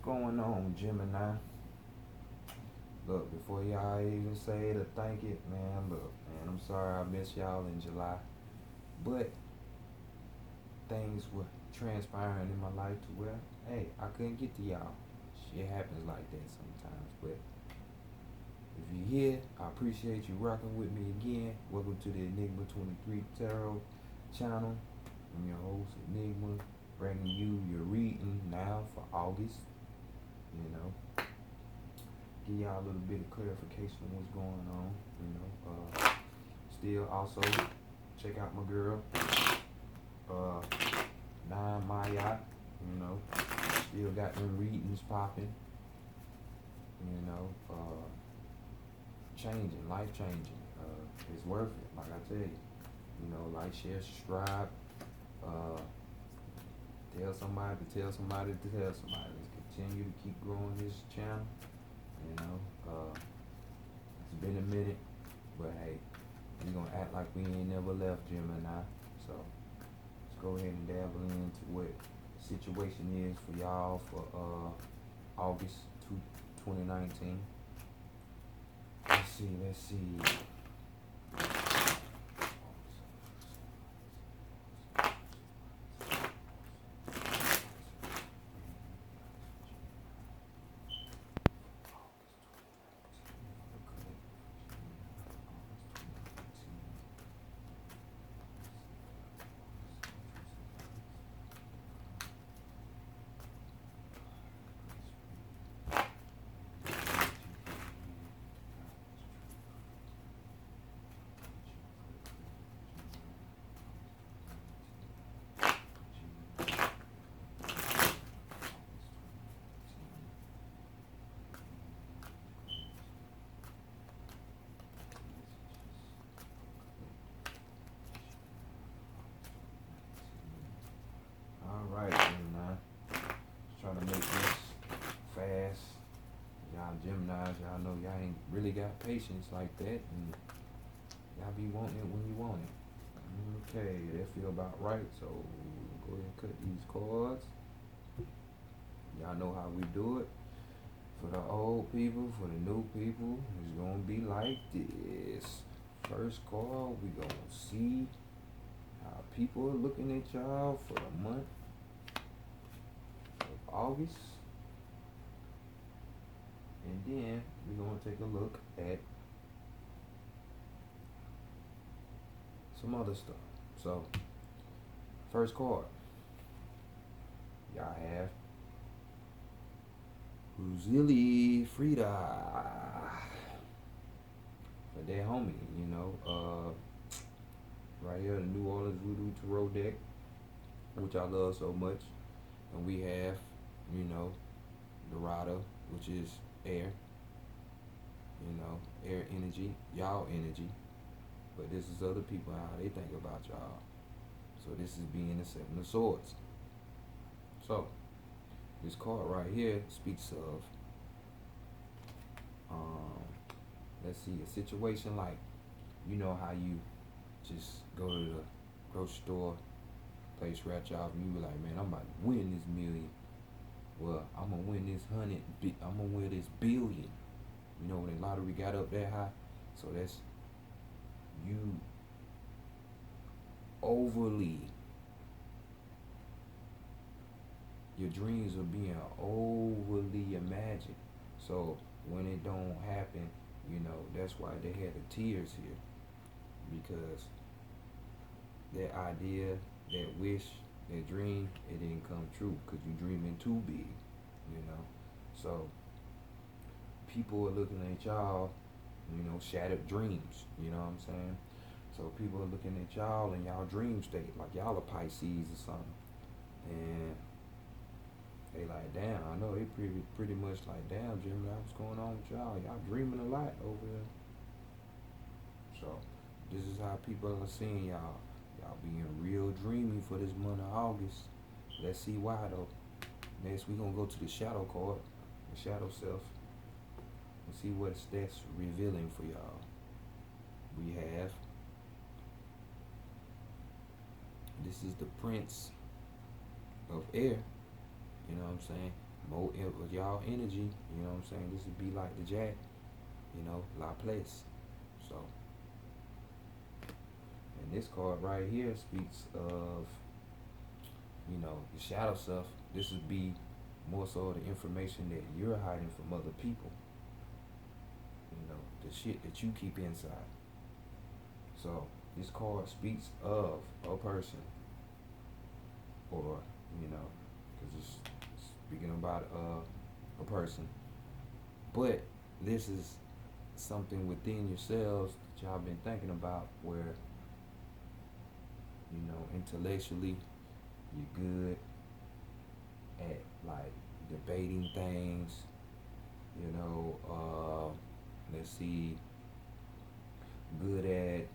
going on, Gemini? Look, before y'all even say to thank it, man, look, man, I'm sorry I missed y'all in July. But things were transpiring in my life to where, hey, I couldn't get to y'all. Shit happens like that sometimes. But if you're here, I appreciate you rocking with me again. Welcome to the Enigma 23 Tarot channel. I'm your host, Enigma, bringing you your reading now for August. You know, give y'all a little bit of clarification on what's going on. Still also check out my girl, Maya. Still got them readings popping. Changing, life changing. It's worth it, like I tell you. Like, share, subscribe. Tell somebody to tell somebody to tell somebody. Let's continue to keep growing this channel. It's been a minute, but hey, we're gonna act like we ain't never left Gemini. So let's go ahead and dabble into what the situation is for y'all for August 2019. Let's see. Alright, Gemini. Just trying to make this fast. Y'all Geminis, y'all know y'all ain't really got patience like that, and y'all be wanting it when you want it. Okay, that feel about right, so go ahead and cut these cards. Y'all know how we do it. For the old people, for the new people, it's gonna be like this. First card, we gonna see how people are looking at y'all for the month of August. And then we're gonna take a look at some other stuff. So, first card, y'all have Ruzili Frida. But that homie, right here, the New Orleans Voodoo Tarot deck, which I love so much. And we have, Dorado, which is air, air energy, y'all energy. But this is other people, how they think about y'all. So this is being the Seven of Swords. So, this card right here speaks of, let's see, a situation like, how you just go to the grocery store, play scratch off, and you be like, man, I'm about to win this million. Well, I'm gonna win this I'm gonna win this billion. When the lottery got up that high. So that's you overly, your dreams are being overly imagined. So when it don't happen, that's why they had the tears here. Because that idea, that wish, that dream, it didn't come true because you're dreaming too big, So people are looking at y'all, shattered dreams, you know what I'm saying? So people are looking at y'all in y'all dream state, like y'all are Pisces or something. And they like, damn, I know they pretty much like, damn, Gemini, what's going on with y'all? Y'all dreaming a lot over there. So this is how people are seeing y'all. Y'all being real dreamy for this month of August. Let's see why though. Next we gonna go to the shadow card, the shadow self, and see what that's revealing for y'all. We have, this is the Prince of Air. You know what I'm saying? y'all energy. You know what I'm saying? This would be like the Jack. La Place. So, and this card right here speaks of the shadow stuff. This would be more so the information that you're hiding from other people. The shit that you keep inside. So this card speaks of a person, or because it's speaking about a person. But this is something within yourselves that y'all been thinking about, where intellectually you're good at like debating things. Let's see, good at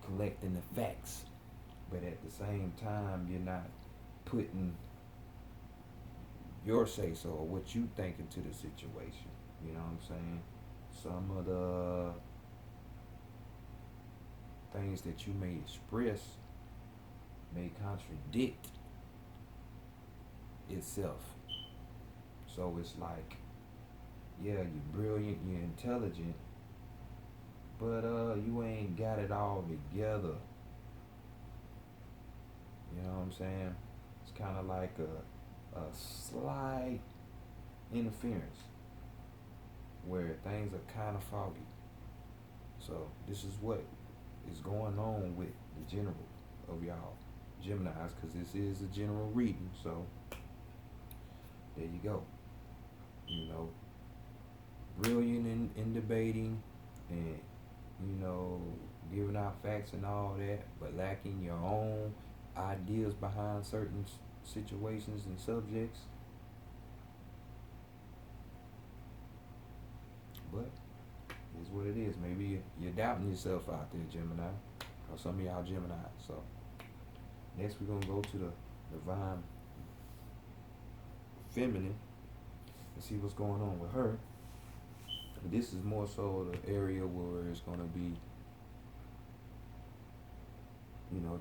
collecting the facts, but at the same time you're not putting your say so or what you think into the situation. You know what I'm saying? Some of the things that you may express may contradict itself. So it's like, yeah, you're brilliant, you're intelligent, but you ain't got it all together. You know what I'm saying? It's kind of like a slight interference where things are kind of foggy. So this is what is going on with the general of y'all Geminis, because this is a general reading. So there you go. Brilliant in debating and giving out facts and all that, but lacking your own ideas behind certain situations and subjects. But it's what it is. Maybe you're doubting yourself out there, Gemini, or some of y'all Gemini. So next we're gonna go to the divine feminine and see what's going on with her. This is more so the area where it's gonna be,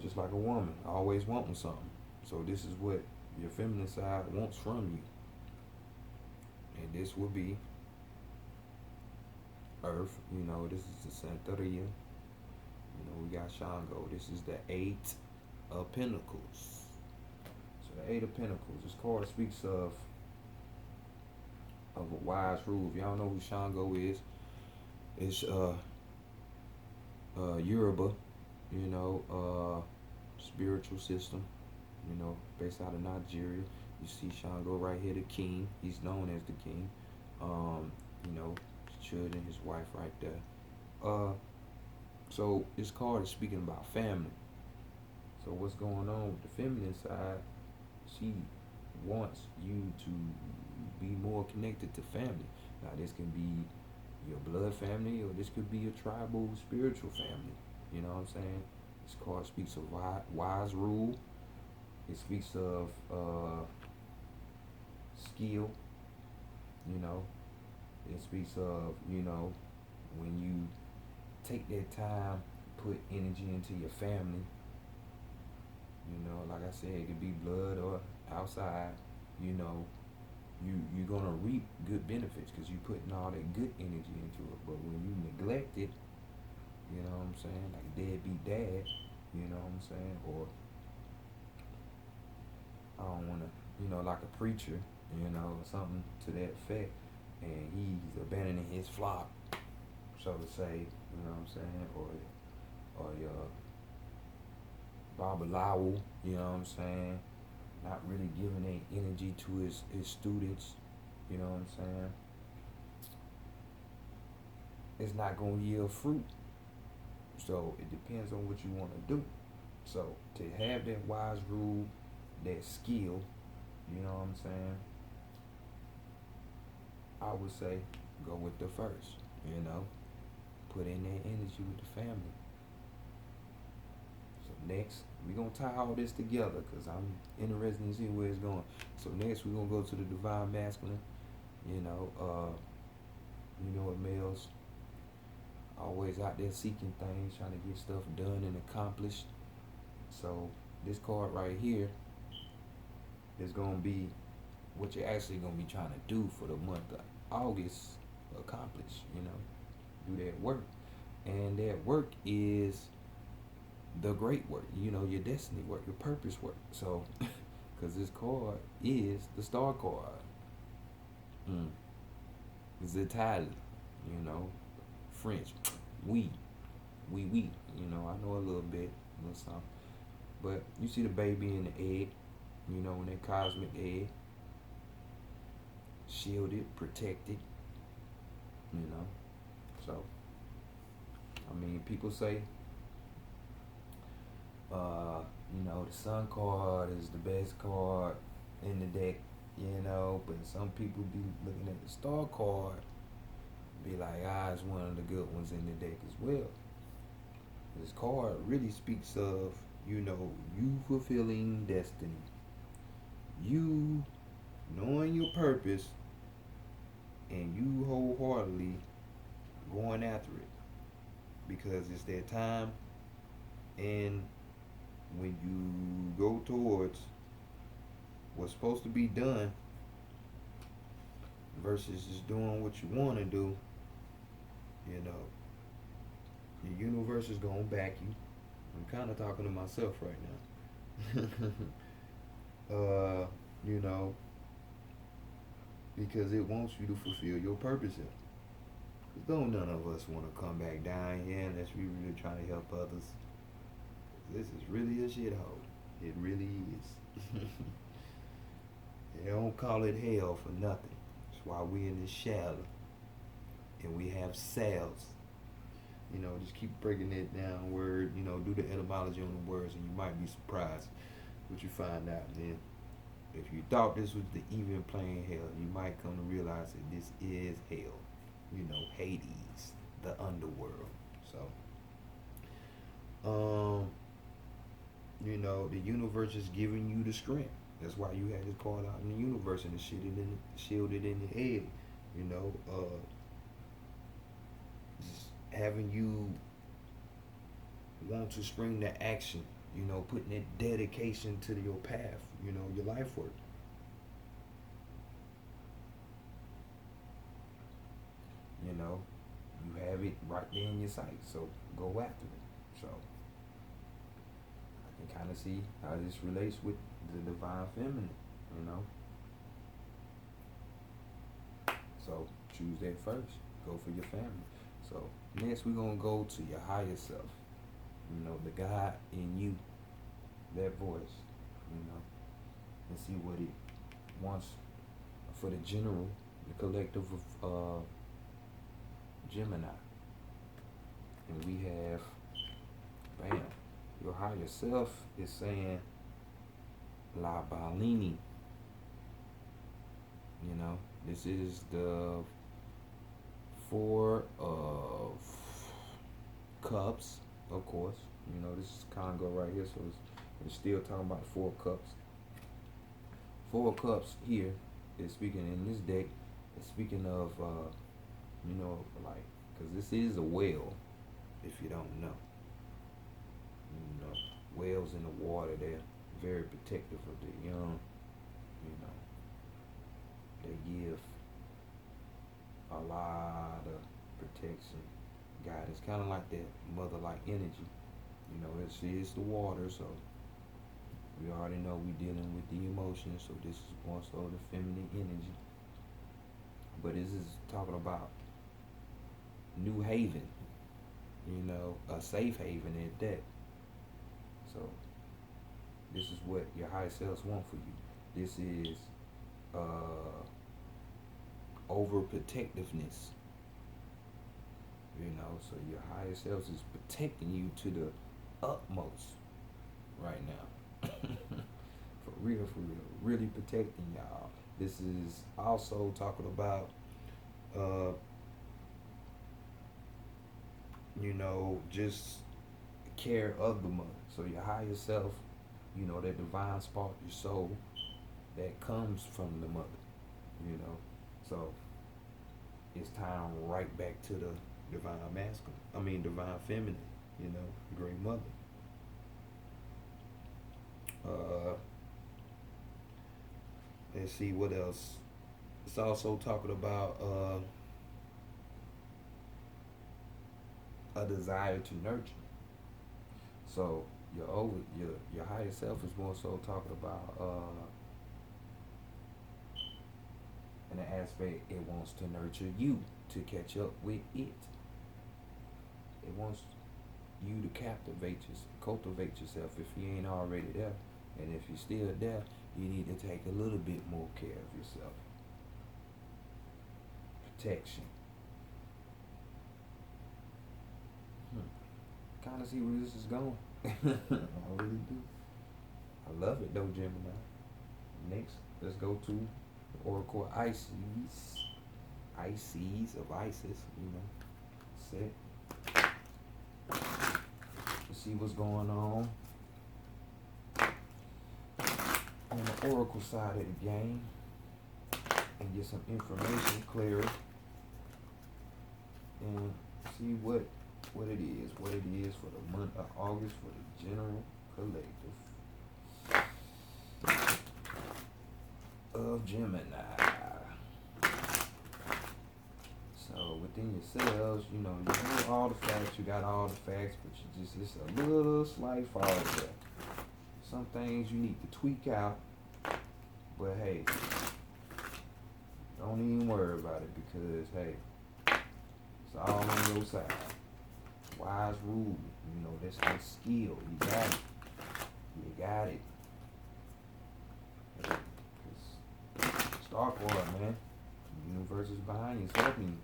just like a woman, always wanting something. So this is what your feminine side wants from you. And this will be Earth. This is the Santeria. We got Shango. This is the Eight of Pentacles. So the Eight of Pentacles, this card speaks of a wise rule. If y'all know who Shango is, it's Yoruba, spiritual system, based out of Nigeria. You see Shango right here, the king. He's known as the king. His children, his wife right there. So this card is speaking about family. So what's going on with the feminine side? She wants you to be more connected to family. Now this can be your blood family, or this could be a tribal spiritual family. You know what I'm saying? This card speaks of wise rule. It speaks of skill. It speaks of when you take that time, put energy into your family. Like I said, it could be blood or outside. You're gonna reap good benefits because you're putting all that good energy into it. But when you neglect it, you know what I'm saying, like deadbeat dad, you know what I'm saying, or I don't wanna, like a preacher, something to that effect, and he's abandoning his flock, so to say, you know what I'm saying, or your Baba Lowell, you know what I'm saying, not really giving any energy to his students, you know what I'm saying, it's not going to yield fruit. So it depends on what you want to do. So to have that wise rule, that skill, you know what I'm saying, I would say go with the first, put in that energy with the family. So next, we're going to tie all this together because I'm interested in seeing where it's going. So next, we're going to go to the divine masculine. What males always out there seeking things, trying to get stuff done and accomplished. So this card right here is gonna be what you're actually gonna be trying to do for the month of August. Accomplish, do that work, and that work is the great work. Your destiny work, your purpose work. So, because this card is the star card. Mm. It's Italian, you know, French. We, we. I know a little bit, a little something. But you see the baby in the egg, in that cosmic egg, shielded, protected, you know. So, people say, the sun card is the best card in the deck, but some people be looking at the star card, be like, it's one of the good ones in the deck as well. This card really speaks of, you fulfilling destiny, you knowing your purpose, and you wholeheartedly going after it, because it's that time. And when you go towards what's supposed to be done versus just doing what you want to do, the universe is going to back you. I'm kind of talking to myself right now. You know, because it wants you to fulfill your purpose here. Because don't none of us want to come back down here unless we really trying to help others. This is really a shithole. It really is. They don't call it hell for nothing. That's why we in this shell and we have cells. Just keep breaking it down word, do the etymology on the words, and you might be surprised what you find out. Then if you thought this was the even playing hell, you might come to realize that this is hell. Hades, the underworld. So the universe is giving you the strength. That's why you had this card out in the universe and it's shielded in the head. Just having you want to spring the action, putting that dedication to your path, your life work. You have it right there in your sight, so go after it. So I can kind of see how this relates with the divine feminine, So choose that first. Go for your family. So next we're gonna go to your higher self. The God in you, that voice, and see what it wants for the general, the collective of Gemini. And we have, bam, your higher self is saying La Balini. This is the Four of Cups, of course. This is Congo right here, so it's still talking about 4 cups. 4 cups here is speaking in this deck. It's speaking of, like, because this is a whale, if you don't know. Whales in the water, they're very protective of the young. They give a lot of protection, guidance, kind of like that mother-like energy. It's the water, so we already know we're dealing with the emotions, so this is more so the feminine energy. But this is talking about New Haven, a safe haven at that. So this is what your higher selves want for you. This is overprotectiveness. So your higher selves is protecting you to the utmost right now. For real, really protecting y'all. This is also talking about just care of the mother. So your higher self, that divine spark, your soul, that comes from the mother, So it's time right back to the divine masculine. Divine feminine, great mother. Let's see what else. It's also talking about a desire to nurture. So your higher self is more so talking about in the aspect it wants to nurture you to catch up with it. It wants you to cultivate yourself if you ain't already there. And if you're still there, you need to take a little bit more care of yourself. Protection. Kind of see where this is going. I really do. I love it though, Gemini. Next, let's go to the Oracle Ices. Ices of Isis, Set. Let's see what's going on the Oracle side of the game and get some information clearer and see what it is for the month of August for the general collective of Gemini. So within yourselves, you know all the facts, you got all the facts, but it's a little slight fault there. Some things you need to tweak out, but hey, don't even worry about it because hey, it's all on your side. Wise rule, that's your skill. You got it. You got it. Star card, man. The universe is behind you, it's helping you.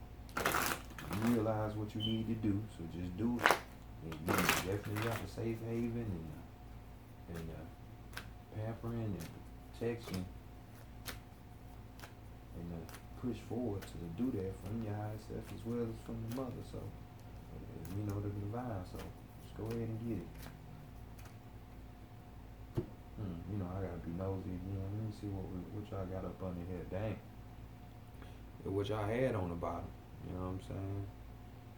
You realize what you need to do, so just do it. And you definitely got a safe haven and pampering and protection and push forward to do that from your higher self as well as from the mother. So, the divine. So, just go ahead and get it. I gotta be nosy again. Let me see what y'all got up under here. Dang. What y'all had on the bottom. You know what I'm saying?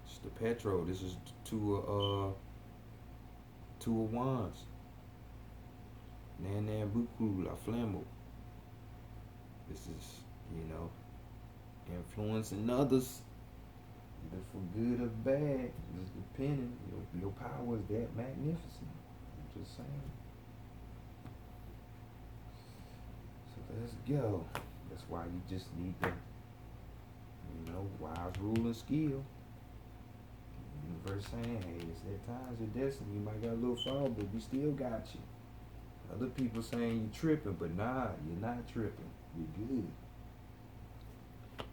It's the Petro. This is two of Wands. Nan Buku La Flambo. This is, influencing others. Either for good or bad. Just depending. Your power is that magnificent. I'm just saying. So let's go. That's why you just need to wise rule and skill. Universe saying, hey, it's that times your destiny. You might got a little fall, but we still got you. Other people saying you tripping, but nah, you're not tripping. You're good.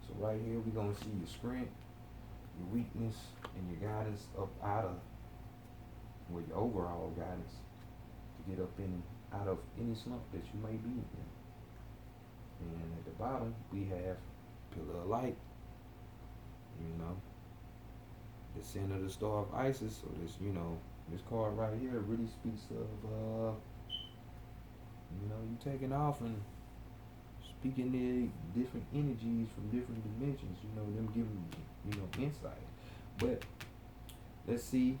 So right here, we're going to see your strength, your weakness, and your guidance up out of, your overall guidance to get up out of any slump that you may be in. And at the bottom, we have Pillar of Light. The center of the Star of Isis. So this, this card right here really speaks of, you taking off and speaking the different energies from different dimensions. Them giving, insight. But let's see,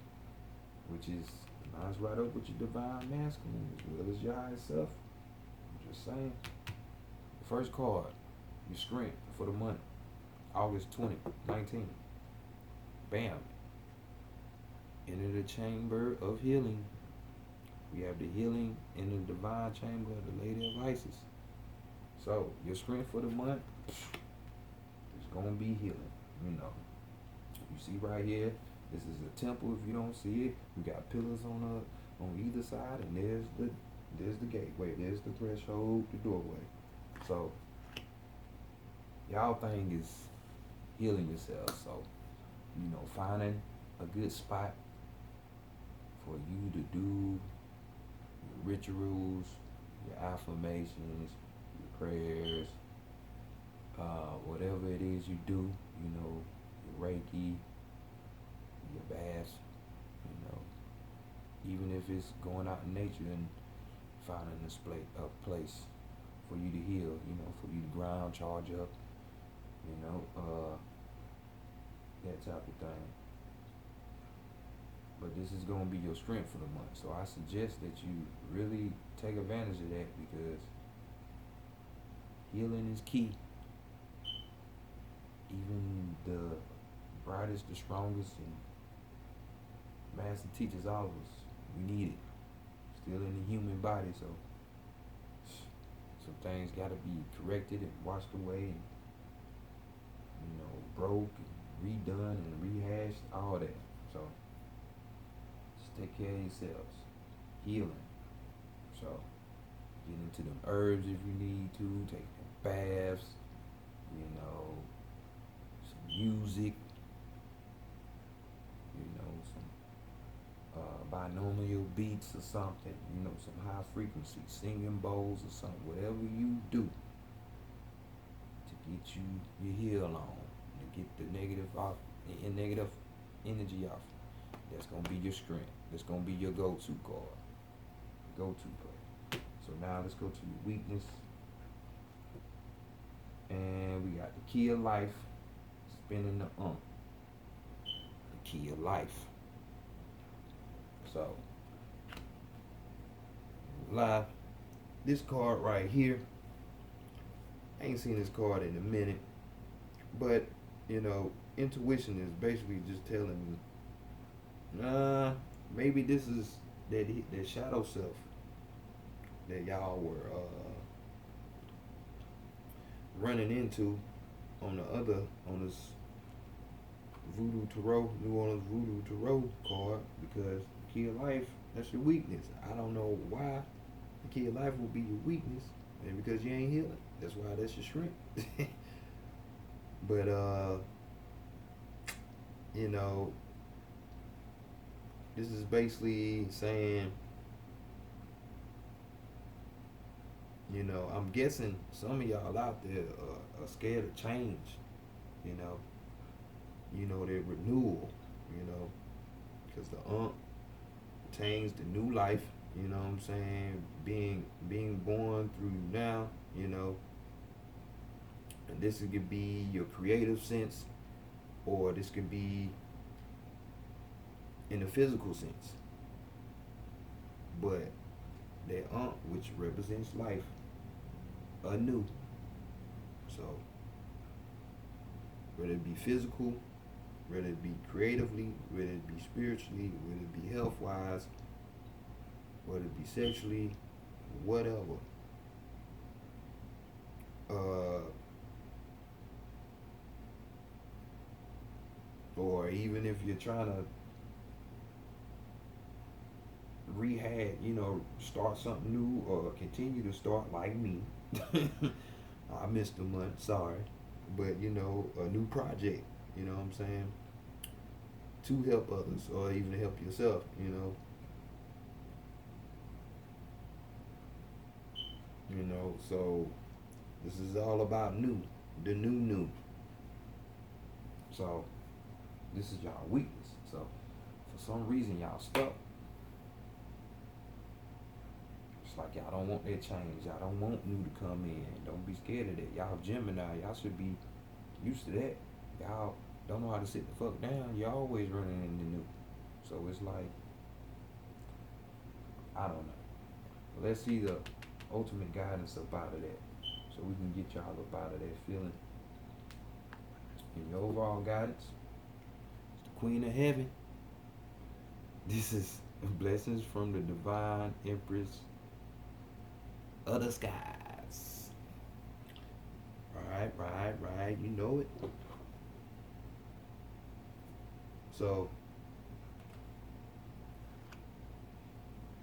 which lines right up with your divine masculine as well as your higher self. I'm just saying. The first card, your strength for the month. August 2019. Bam. Enter the chamber of healing. We have the healing in the divine chamber of the Lady of Isis. So, your strength for the month is going to be healing. You see right here, this is a temple if you don't see it. We got pillars on either side, and there's the gateway, there's the threshold, the doorway. So, y'all thing is healing yourself. So, finding a good spot for you to do your rituals, your affirmations, your prayers, whatever it is you do, your Reiki, your baths, even if it's going out in nature and finding a place for you to heal, for you to ground, charge up, that type of thing. But this is going to be your strength for the month. So I suggest that you really take advantage of that because Healing is key. Even the brightest, the strongest, and master teachers, all of us, we need it. Still in the human body, so some things got to be corrected and washed away, and broke and redone and rehashed, all that. So just take care of yourselves. Healing. So get into them herbs if you need to. Take them baths. Some music. Some binomial beats or something. Some high frequency singing bowls or something. Whatever you do to get your heel on, to get the negative off, and negative energy off. That's gonna be your strength. That's gonna be your go-to card. Go-to play. So now let's go to your weakness. And we got the key of life. Spinning the The key of life. So live. This card right here. I ain't seen this card in a minute. But, intuition is basically just telling me, maybe this is that shadow self that y'all were running into on this Voodoo Tarot, New Orleans Voodoo Tarot card, because the key of life, that's your weakness. I don't know why the key of life will be your weakness, and because you ain't healing. That's why that's your strength. But this is basically saying, I'm guessing some of y'all out there are scared of change, their renewal, because the pertains to new life, what I'm saying, being born through now, and this could be your creative sense, or this could be in a physical sense. But that which represents life, anew. So whether it be physical, whether it be creatively, whether it be spiritually, whether it be health wise, whether it be sexually, whatever. Or even if you're trying to start something new, or continue to start like me. I missed a month, sorry. But, a new project, what I'm saying, to help others, or even to help yourself, so this is all about new, the new. So this is y'all weakness. So for some reason y'all stuck. It's like y'all don't want that change. Y'all don't want new to come in. Don't be scared of that. Y'all Gemini. Y'all should be used to that. Y'all don't know how to sit the fuck down. You're always running into new. So it's like, I don't know. Let's see the ultimate guidance up out of that, so we can get y'all up out of that feeling. And your overall guidance, it's the Queen of Heaven. This is blessings from the Divine Empress of the skies. Right. You know it. So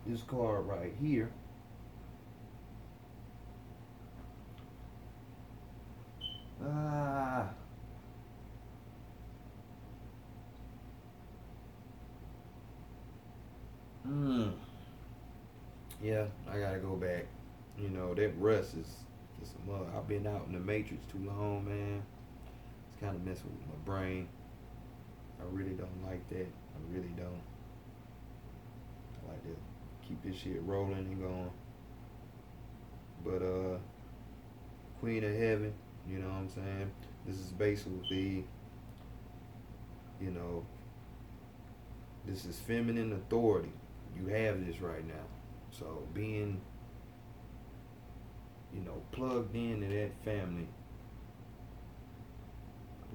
this card right here, yeah, I gotta go back. That rust is just a mug. I've been out in the matrix too long, man. It's kind of messing with my brain. I really don't like that. I really don't. I like to keep this shit rolling and going. But Queen of Heaven, you know what I'm saying? This is basically, this is feminine authority. You have this right now. So being, plugged into that family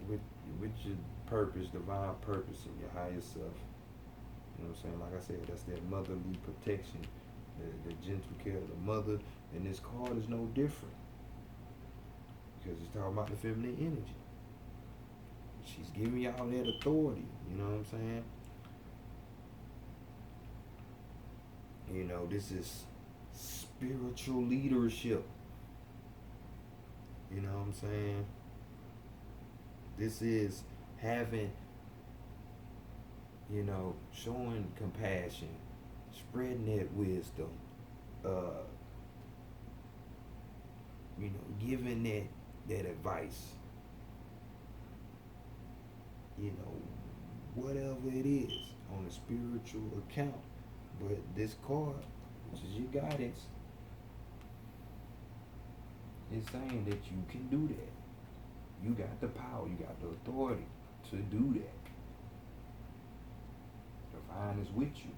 with with your purpose, divine purpose, and your higher self. You know what I'm saying? Like I said, that's that motherly protection, the gentle care of the mother. And this card is no different because it's talking about the feminine energy. She's giving y'all that authority. You know what I'm saying? This is spiritual leadership. You know what I'm saying? This is having, showing compassion, spreading that wisdom, uh, giving that advice, whatever it is on a spiritual account. But this card, which is your guidance, is saying that you can do that. You got the power, you got the authority to do that. Divine is with you.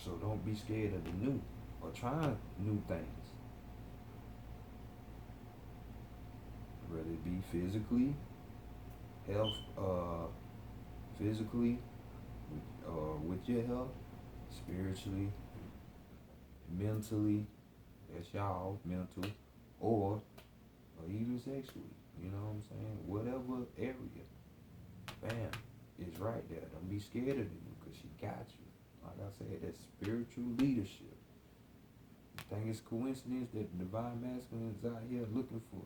So don't be scared of the new or trying new things. Whether it be physically, physically, with your health, spiritually, mentally, that's y'all, mental, or even sexually. You know what I'm saying? Whatever area, bam, is right there. Don't be scared of you because she got you. Like I said, that's spiritual leadership. You think it's coincidence that the divine masculine is out here looking for,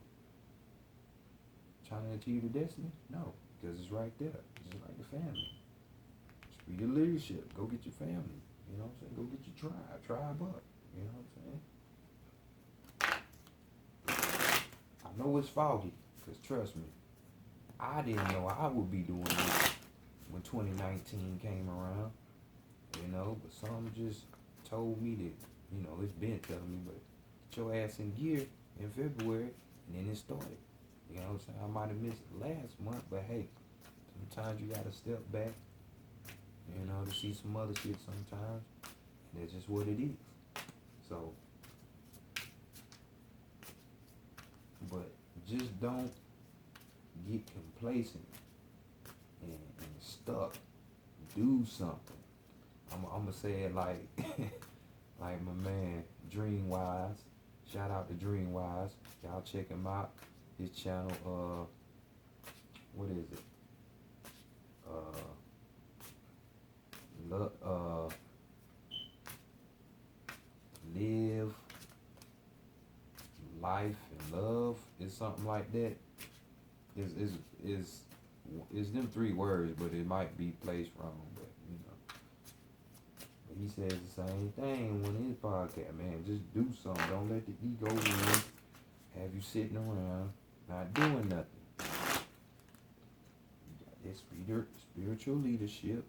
trying to achieve the destiny? No, because it's right there. It's just like the family. Just be your leadership. Go get your family. You know what I'm saying? Go get your tribe up. You know what I'm saying? I know it's foggy, because trust me, I didn't know I would be doing this when 2019 came around, but some just told me that, it's been telling me, but get your ass in gear in February, and then it started. You know what I'm saying? I might have missed it last month, but hey, sometimes you gotta step back, to see some other shit sometimes, and that's just what it is. So, but just don't get complacent and stuck. Do something. I'm gonna say it like like my man Dreamwise. Shout out to Dreamwise. Y'all check him out. His channel, what is it? Live life and love is something like that. Is them 3 words, but it might be placed wrong. But he says the same thing when his podcast. Man, just do something. Don't let the ego win. Have you sitting around not doing nothing. You got that spiritual leadership.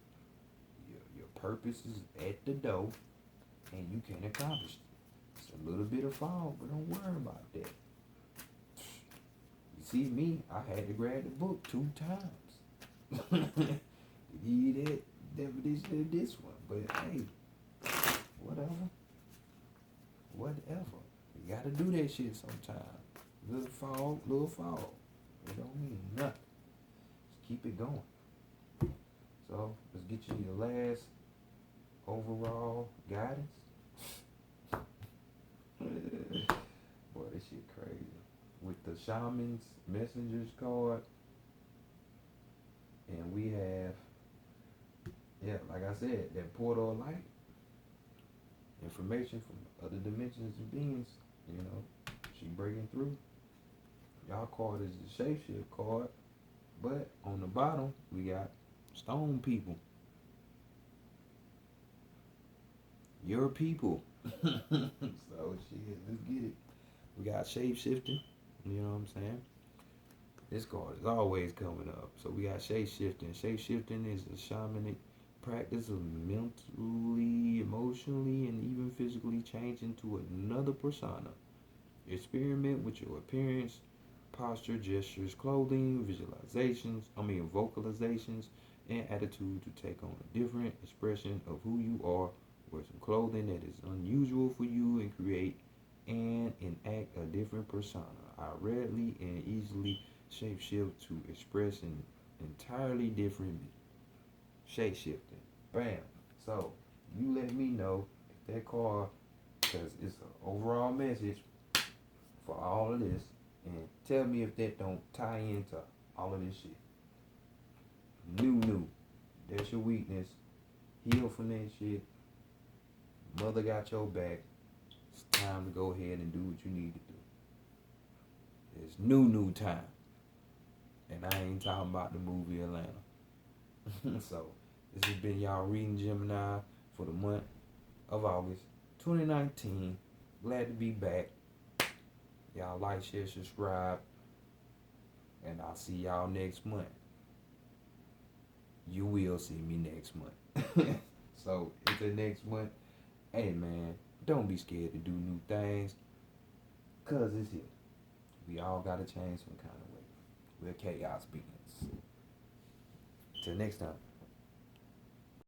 Your purpose is at the door, and you can accomplish it. It's a little bit of fog, but don't worry about that. You see me, I had to grab the book 2 times. to give you that definition of this one. But hey, whatever. You gotta do that shit sometime. Little fog. It don't mean nothing. Just keep it going. So let's get you your last overall guidance. Boy, this shit crazy. With the Shaman's Messengers card. And we have, like I said, that portal of light. Information from other dimensions of beings. She breaking through. Y'all card is the shapeshift card. But on the bottom, we got stone people. Your people. So shit, let's get it. We got shape-shifting. You know what I'm saying? This card is always coming up. So we got shape-shifting. Shape-shifting is a shamanic practice of mentally, emotionally, and even physically changing to another persona. Experiment with your appearance, posture, gestures, clothing, vocalizations, and attitude to take on a different expression of who you are Wear some clothing that is unusual for you and create and enact a different persona. I readily and easily shapeshift to express an entirely different me. Shape shifting. Bam. So you let me know if that card, because it's an overall message for all of this, and tell me if that don't tie into all of this shit. New. That's your weakness. Heal from that shit. Mother got your back. It's time to go ahead and do what you need to do. It's new time. And I ain't talking about the movie Atlanta. So, this has been y'all reading Gemini for the month of August 2019. Glad to be back. Y'all like, share, subscribe. And I'll see y'all next month. You will see me next month. So, until next month, hey man, don't be scared to do new things. Cause it's here. We all gotta change some kind of way. We're chaos beings. Till next time.